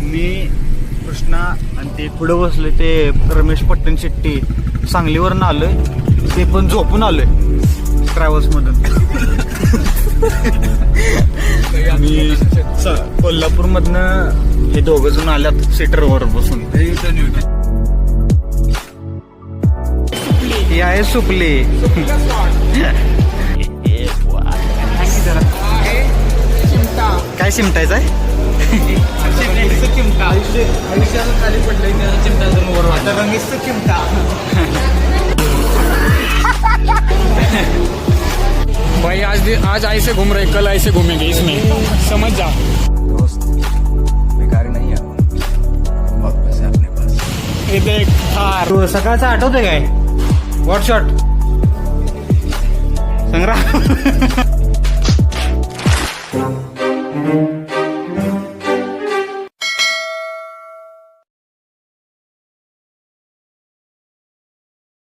मी कृष्णा आणि ते पुढे बसले ते रमेश पट्टण शेट्टी सांगलीवरनं आलोय, ते पण झोपून आलोय ट्रॅव्हल्समधून. मी कोल्हापूरमधनं हे दोघं जण आल्यात सीटरवर बसून. ही आहे सुपली. काय शिमटायचं आहे? खाली पडलंय चिमटा रंगीच चिमटा. भाई आज ऐसे घूम रहे, कल ऐसे घूमेंगे, इसमें समझ जा. दोस्त बेकार नहीं है, बहुत पैसे अपने पास. हे देख थार. तू सकाळचं आठवतंय काय? What shot Sangram.